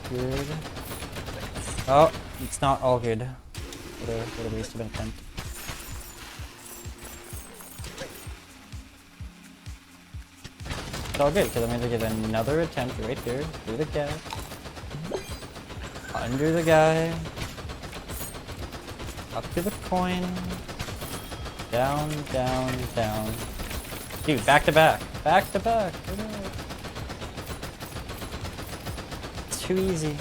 Good. Oh, it's not all good. What a waste of an attempt. It's all good, because I'm going to get another attempt right here. Through the gap. Under the guy. Up to the coin. Down, down, down. Dude, back to back. Back to back. Too easy.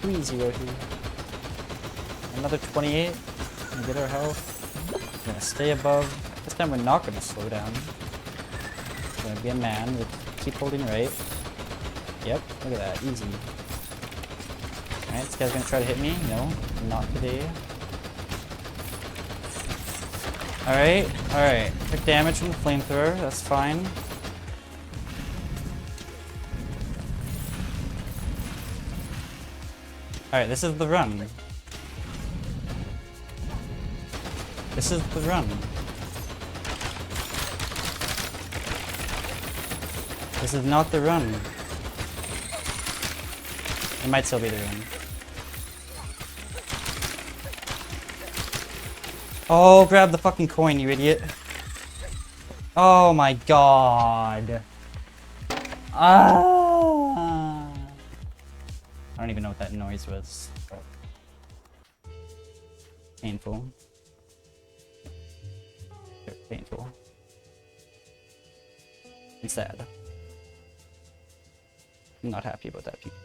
Too easy right here. Another 28. And get our health. We're gonna stay above. This time we're not gonna slow down. We're gonna be a man. We'll keep holding right. Yep, look at that. Easy. Alright, this guy's gonna try to hit me. No, not today. Alright, alright. Took damage from the flamethrower. That's fine. Alright, this is the run. This is the run. This is not the run. It might still be the run. Oh, grab the fucking coin, you idiot. Oh my god. Ah. I don't even know what that noise was. Painful. Painful. And sad. I'm not happy about that, people.